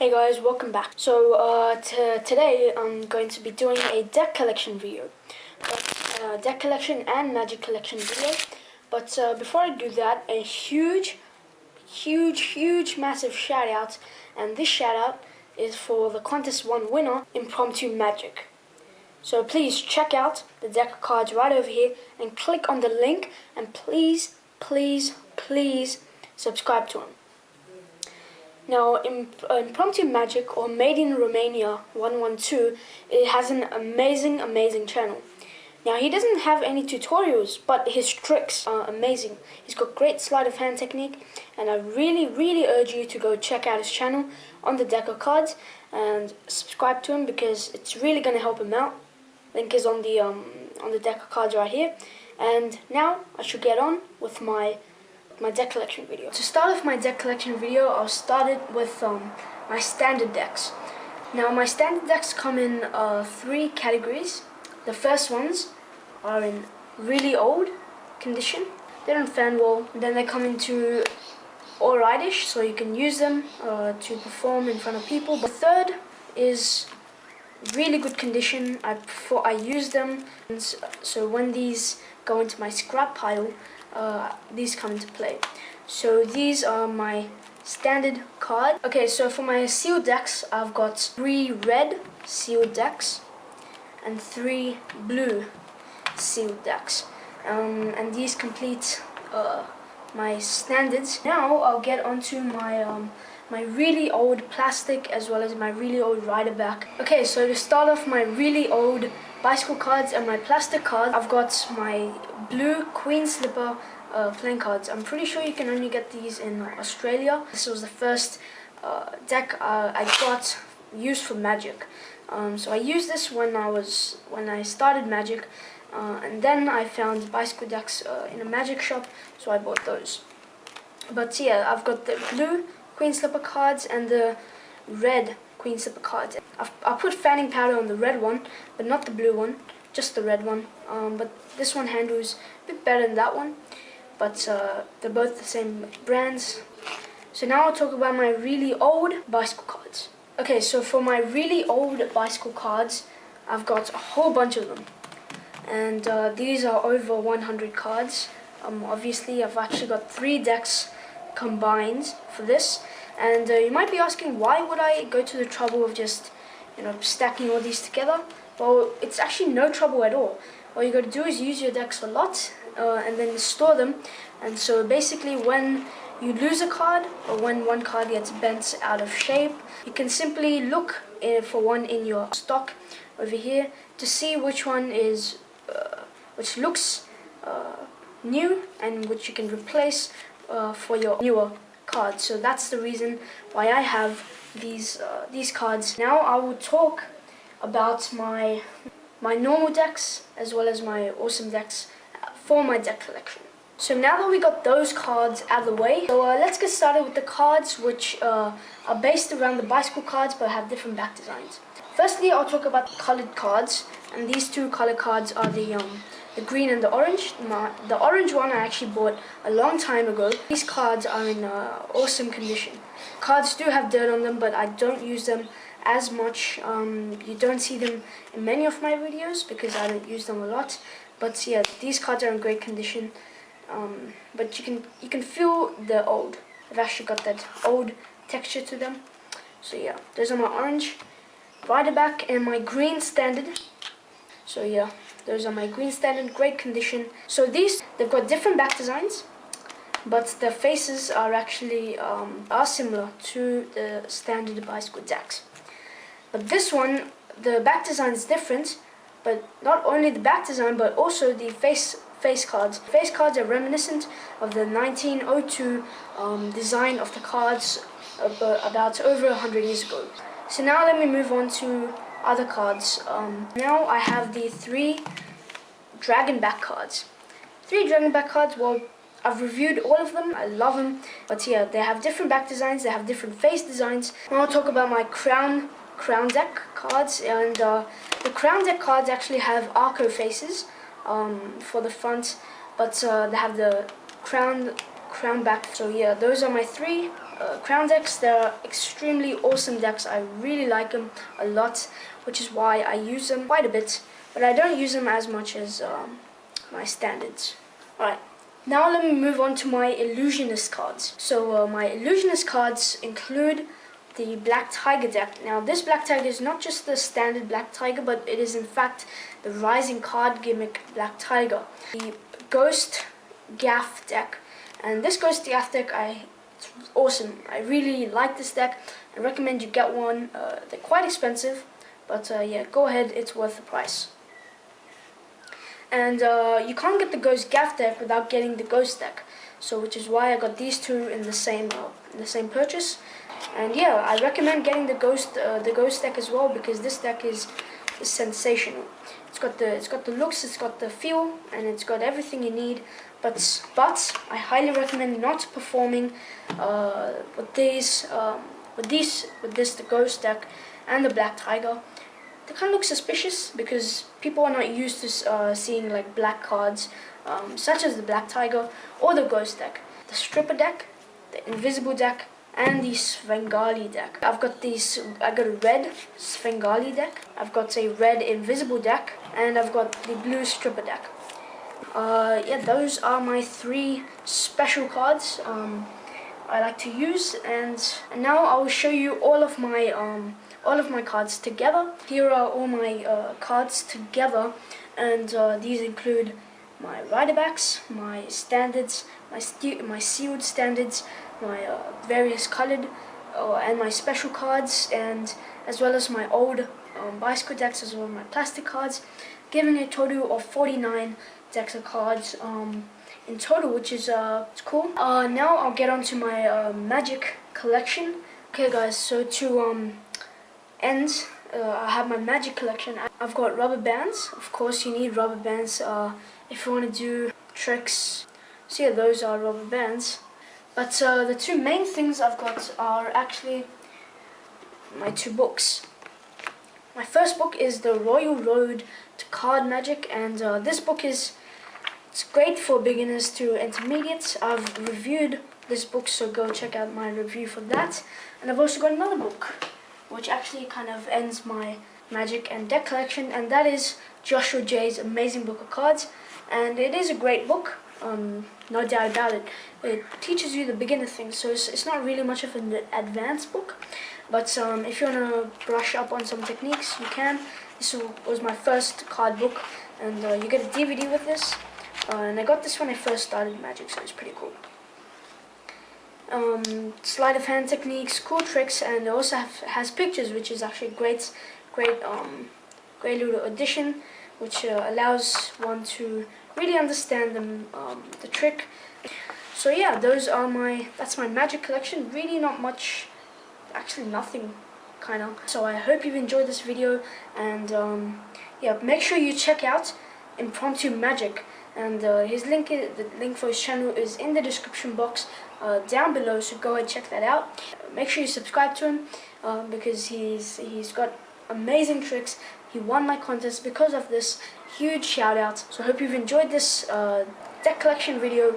Hey guys, welcome back. So today I'm going to be doing a deck collection video. Deck collection and magic collection video. But before I do that, a huge massive shout out. And this shout out is for the Contest 1 winner, Impromptu Magic. So please check out the deck of cards right over here and click on the link, and please subscribe to him. Now, Impromptu Magic, or Made in Romania 112, it has an amazing channel. Now, he doesn't have any tutorials, but his tricks are amazing. He's got great sleight of hand technique, and I really urge you to go check out his channel on the deck of cards and subscribe to him, because it's really going to help him out. Link is on the deck of cards right here. And now I should get on with my deck collection video. To start off my deck collection video, I'll start it with my standard decks. Now, my standard decks come in 3 categories. The first ones are in really old condition. They're in fan wall. Then they come into alrightish, so you can use them to perform in front of people. The third is really good condition. I use them, and so when these go into my scrap pile, these come into play. So these are my standard card. Okay, so for my sealed decks, I've got 3 red sealed decks and 3 blue sealed decks, and these complete my standards. Now I'll get onto my really old plastic as well as my really old rider back. Okay, so to start off my really old bicycle cards and my plastic cards, I've got my blue Queen Slipper playing cards. I'm pretty sure you can only get these in Australia. This was the first deck I got used for Magic. So I used this when I started Magic, and then I found bicycle decks in a Magic shop, so I bought those. But yeah, I've got the blue Queen Slipper cards and the red Queen Slipper cards. I put fanning powder on the red one, but not the blue one, just the red one. But this one handles a bit better than that one, but they're both the same brands. So now I'll talk about my really old bicycle cards. Okay, so for my really old bicycle cards, I've got a whole bunch of them, and these are over 100 cards. Obviously, I've actually got 3 decks combined for this, and you might be asking, why would I go to the trouble of just stacking all these together? Well, it's actually no trouble at all. All you got to do is use your decks a lot and then store them. And so basically, when you lose a card, or when one card gets bent out of shape, you can simply look for one in your stock over here to see which one is which looks new and which you can replace for your newer cards. So that's the reason why I have these cards. Now I will talk about my normal decks as well as my awesome decks for my deck collection. So now that we got those cards out of the way, so let's get started with the cards which are based around the bicycle cards but have different back designs. Firstly, I'll talk about the colored cards, and these 2 colored cards are the green and the orange. The orange one I actually bought a long time ago. These cards are in awesome condition. Cards do have dirt on them, but I don't use them as much. You don't see them in many of my videos because I don't use them a lot. But yeah, these cards are in great condition. But you can feel the old. I've actually got that old texture to them. So yeah, those are my orange rider back and my green standard. So yeah, those are my green standard, great condition. So they've got different back designs, but the faces are actually are similar to the standard bicycle decks. But this one, the back design is different, but not only the back design, but also the face cards. Face cards are reminiscent of the 1902 design of the cards about over 100 years ago. So now let me move on to other cards. Now I have the 3 dragon back cards. 3 dragon back cards, well, I've reviewed all of them, I love them, but yeah, they have different back designs, they have different face designs. Now I'll talk about my crown deck cards, and the crown deck cards actually have Arco faces for the front, but they have the crown back. So yeah, those are my 3 crown decks. They're extremely awesome decks. I really like them a lot, which is why I use them quite a bit, but I don't use them as much as my standards. Alright, now let me move on to my illusionist cards. So my illusionist cards include the Black Tiger deck. Now this Black Tiger is not just the standard Black Tiger, but it is in fact the Rising Card Gimmick Black Tiger. The Ghost Gaff deck. And this Ghost Gaff deck, it's awesome. I really like this deck. I recommend you get one. They're quite expensive, but yeah, go ahead, it's worth the price. And you can't get the Ghost Gaff deck without getting the Ghost deck. So which is why I got these two in the same purchase. And yeah, I recommend getting the Ghost deck as well, because this deck is sensational. It's got the looks, it's got the feel, and it's got everything you need. But I highly recommend not performing with this the Ghost deck and the Black Tiger. They kind of look suspicious because people are not used to seeing like black cards, such as the Black Tiger or the Ghost deck. The Stripper deck, the Invisible deck, and the Svengali deck. I got a red Svengali deck, I've got a red Invisible deck, and I've got the blue Stripper deck. Yeah, those are my 3 special cards I like to use, and now I will show you all of my cards together. Here are all my cards together, and these include my rider backs, my standards, my sealed standards, my various colored and my special cards, and as well as my old bicycle decks, as well as my plastic cards, giving a total of 49 decks of cards in total, which is it's cool. Now I'll get on to my magic collection. Okay guys, so to end, I have my magic collection. I've got rubber bands. Of course you need rubber bands if you want to do tricks. So yeah, those are rubber bands. But the 2 main things I've got are actually my 2 books. My first book is The Royal Road to Card Magic, and this book it's great for beginners to intermediates. I've reviewed this book, so go check out my review for that. And I've also got another book, which actually kind of ends my magic and deck collection, and that is Joshua Jay's Amazing Book of Cards. And it is a great book, no doubt about it. It teaches you the beginner things, so it's not really much of an advanced book. But if you want to brush up on some techniques, you can. This was my first card book, and you get a DVD with this. And I got this when I first started Magic, so it's pretty cool. Sleight of hand techniques, cool tricks, and it also has pictures, which is actually great little addition, which allows one to really understand the trick. So yeah, that's my magic collection. Really not much, actually nothing, kind of. So I hope you've enjoyed this video, and yeah, make sure you check out Impromptu Magic, and the link for his channel is in the description box down below, so go and check that out. Make sure you subscribe to him because he's got amazing tricks. He won my contest because of this. Huge shout out. So I hope you've enjoyed this deck collection video.